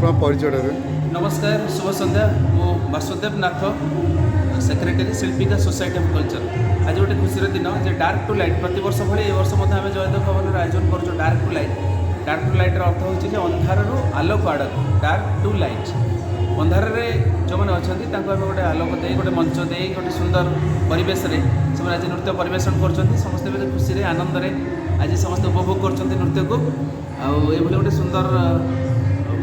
ଆପଣ ପରିଚୟ ଦେବେ। नमस्कार शुभ संध्या मो वासुदेव नाथ secretary Shilpika society of culture. आज गोटे खुशी दिन जे डार्क टू लाइट प्रति वर्ष भाई ए वर्ष आम जयदेव भवन आयोजन कर डार्क टू लाइट अर्थ हो अंधार आलोक आड़क डार्क टू लाइट। अंधार जो मैंने अच्छा गोटे आलोक दे गोटे मंच दे गोटे सुंदर परिवेश से आज नृत्य परिवेशन कर समस्ते खुशी आनंद आज समस्त उपभोग कर नृत्य को आई गोटे सुंदर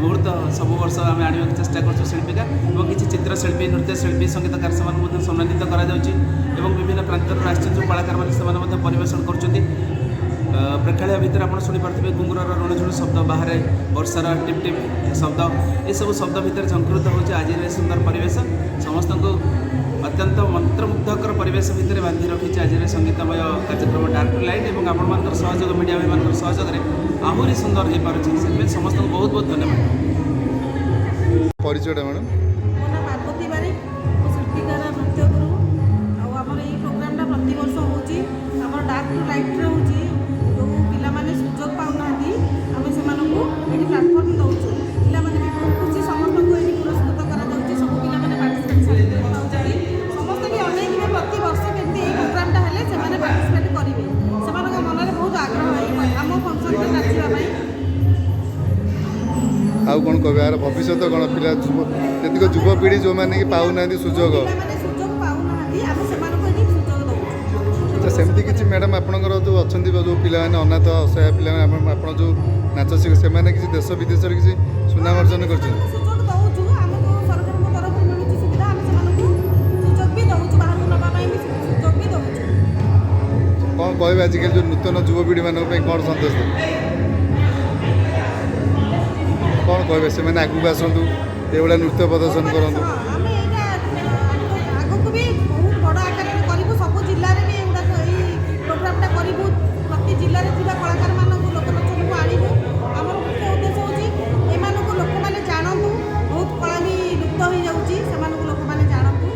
मुहूर्त सब वर्ष आम आने की चेष्टा कर शिल्पिका और किसी चित्रशिल्पी नृत्यशिल्पी संगीतकार से सम्मानित कर विभिन्न प्रांतर जो कलाकार मैंने परिवेशन कर प्रेक्षालय भितर आप शुणिपे घुंगुर रणझुण शब्द बाहर वर्षार टिप टिप शब्द ये सब शब्द भितर झंकृत हो आज सुंदर परिवेश समस्त को अत्यंत मंत्रमुग्धकर परिवेश भितर बांधि रखी आज संगीतमय कार्यक्रम डार्क टू लाइट और आपण सहयोग मीडिया भाई सहयोग आहरी सुंदर हो पारे से समस्त को बहुत बहुत धन्यवाद। परिचय मैडम पार्वती बारिक शिल्पिकार नृत्य गुरु आमर ये प्रोग्राम प्रति वर्ष हो डार्क टू लाइट जो पाने सुजोग पाऊना आम से प्लाटफर्म दौर पाने भी बहुत खुशी समस्त को ये पुरस्कृत कर सब पाने पार्टिसिपेट समस्त भी अनेक प्रति वर्ष केमती ये प्रोग्रामटा हेल्ले से पार्टिसिपेट करेंगे से मन में बहुत आग्रह आम फंक्शन नाचापी आउ कौन कह यार भविष्य कौन पिला जी युवपीढ़ी जो मैंने पाऊना सुजोग अच्छा सेमती किसी मैडम आपंकर जो अच्छा जो पिला अनाथ असहाय पिला आप जो नाच शिख से किसी देश विदेश किसी सुनाम अर्जन कर कौन कह आजिकल जो नूतन युवपीढ़ी मान कौन सन्देश कौन कहे से मैंने आगू आसतु ये नृत्य प्रदर्शन करूँ प्रति जिले में कलाकार लोकलोचन को आणु आम मुख्य उद्देश्य हूँ एम लोक मैंने जानतु बहुत कला भी लुप्त हो जाऊँगी से लोक मैंने जानतु।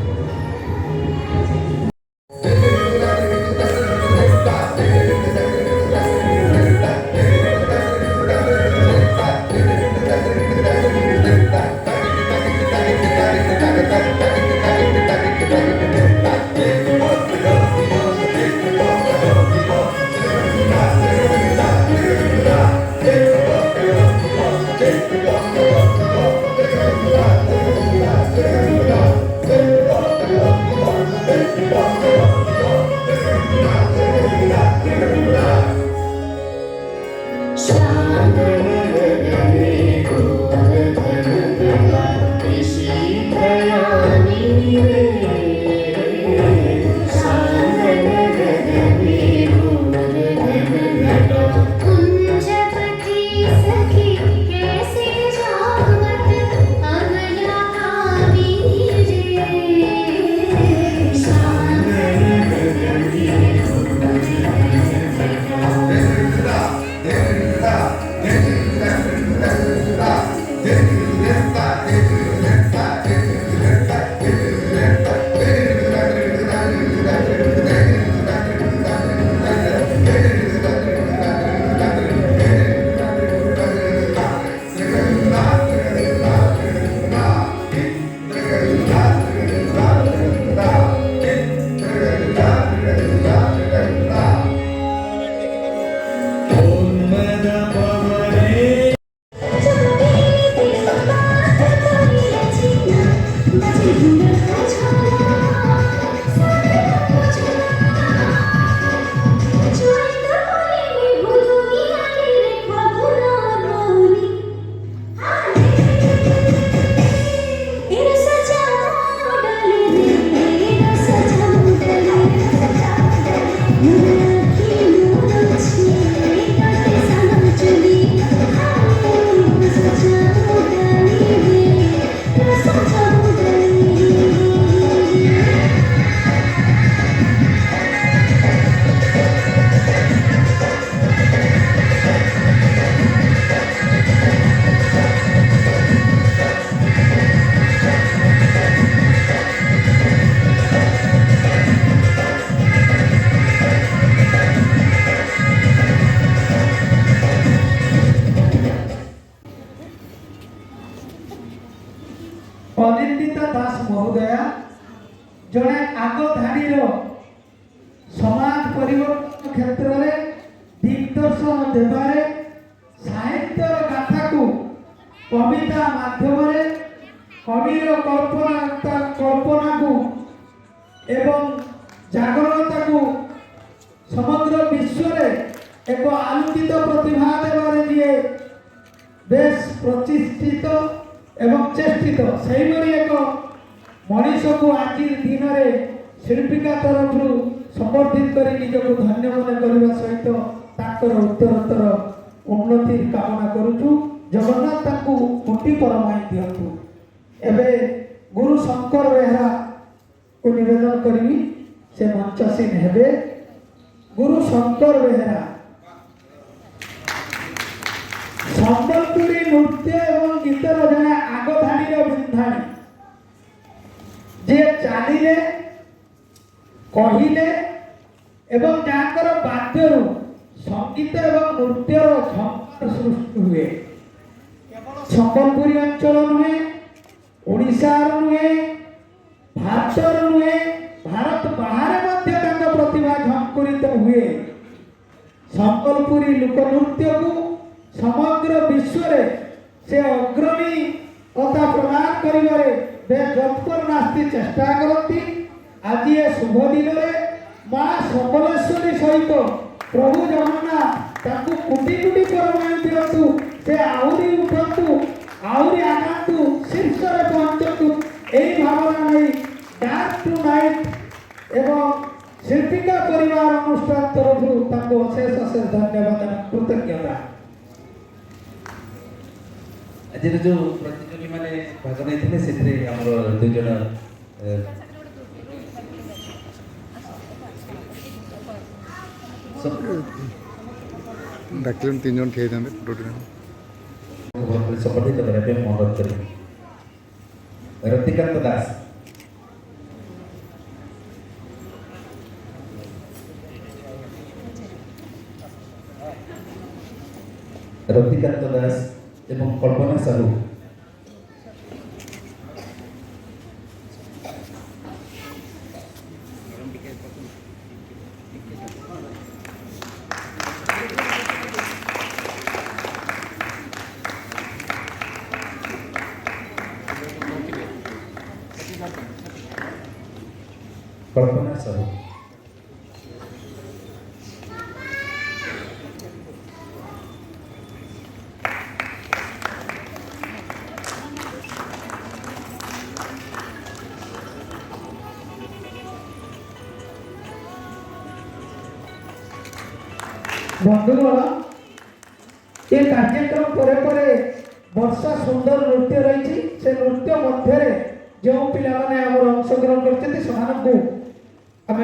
ଅନିନ୍ଦିତା ଦାସ ମହୋଦୟା ଜଣେ ଆଗ ଧାଡ଼ିର ସମାଜ ପରିବର୍ତ୍ତନ କ୍ଷେତ୍ରରେ ଦିଗ୍ଦର୍ଶନ ଦେବାରେ ସାହିତ୍ୟର ଗାଥାକୁ କବିତା ମାଧ୍ୟମରେ କବିର କଳ୍ପନାକୁ ଏବଂ ଜାଗରଣତାକୁ ସମଗ୍ର ବିଶ୍ୱରେ ଏକ ଆଲୋକିତ ପ୍ରତିଭା ଦେବାରେ ଯିଏ ବେଶ ପ୍ରତିଷ୍ଠିତ ଏବଂ ଚେଷ୍ଟିତ ସେହିଭଳି ଏକ ମଣିଷକୁ ଆଜି ଦିନରେ ଶିଳ୍ପିକା ତରଫରୁ ସମ୍ବର୍ଦ୍ଧିତ କରି ନିଜକୁ ଧନ୍ୟ ମନେ କରିବା ସହିତ ତାଙ୍କର ଉତ୍ତରୋତ୍ତର ଉନ୍ନତି କାମନା କରୁଛୁ। ଜଗନ୍ନାଥ ତାଙ୍କୁ କୋଟି ପରମାଇ ଦିଅନ୍ତୁ। ଏବେ ଗୁରୁ ଶଙ୍କର ବେହେରାକୁ ନିବେଦନ କରିବି, ସେ ମଞ୍ଚସୀନ ହେବେ। ଗୁରୁ ଶଙ୍କର ବେହେରା ସମ୍ବଲପୁରୀ ନୃତ୍ୟ ଏବଂ ଗୀତର ଜଣେ ଆଗ ଧାଡ଼ିର ବିନ୍ଧାଣୀ, ଯିଏ ଚାଲିଲେ କହିଲେ ଏବଂ ଯାହାଙ୍କର ବାଦ୍ୟରୁ ସଙ୍ଗୀତ ଏବଂ ନୃତ୍ୟର ଝଙ୍କାର ସୃଷ୍ଟି ହୁଏ। ସମ୍ବଲପୁରୀ ଅଞ୍ଚଳ ନୁହେଁ, ଓଡ଼ିଶାର ନୁହେଁ, ଭାରତର ନୁହେଁ, ଭାରତ ବାହାରେ ମଧ୍ୟ ତାଙ୍କ ପ୍ରତିଭା ଝଙ୍କରିତ ହୁଏ। ସମ୍ବଲପୁରୀ ଲୋକନୃତ୍ୟକୁ ସମଗ୍ର ବିଶ୍ୱରେ ସେ ଅଗ୍ରଣୀତା ପ୍ରଦାନ କରିବାରେ ବେଶ ଯତ୍ପର ନାସ୍ତି ଚେଷ୍ଟା କରନ୍ତି। ଆଜି ଏ ଶୁଭ ଦିନରେ ମା ସମ୍ବଲେଶ୍ୱରୀ ସହିତ ପ୍ରଭୁ ଜଗନ୍ନାଥ ତାଙ୍କୁ କୋଟି କୋଟି ପରମାୟୁ ଦିଅନ୍ତୁ। ସେ ଆହୁରି ଉଠନ୍ତୁ, ଆହୁରି ଆଗାନ୍ତୁ, ଶୀର୍ଷରେ ପହଞ୍ଚନ୍ତୁ। ଏହି ଭାବନା ନେଇ ଡାର୍କ ଟୁ ନାଇଟ୍ ଏବଂ ଶିଳ୍ପିକା ପରିବାର ଅନୁଷ୍ଠାନ ତରଫରୁ ତାଙ୍କୁ ଅଶେଷ ଅଶେଷ ଧନ୍ୟବାଦ ଏବଂ କୃତଜ୍ଞତା। ଆଜିର ଯେଉଁ ପ୍ରତିଯୋଗୀମାନେ ଭାଗ ନେଇଥିଲେ ସେଥିରେ ଆମର 2 ଜଣ ଡାକିଲେ 3 ଜଣ ଠିଆ ହେଇଥାନ୍ତେ ଫଟୋ ସମ୍ବର୍ଦ୍ଧିତ କରିବା ପାଇଁ ଅନୁରୋଧ କରିବି। ରତିକାନ୍ତ ଦାସ, ରତିକାନ୍ତ ଦାସ ଏବଂ କଳ୍ପନା ସାହୁ। कल्पना साहू, बंधुगण ये कार्यक्रम पर वर्षा सुंदर नृत्य रही से नृत्य मध्य जो पिला अंशग्रहण करते आम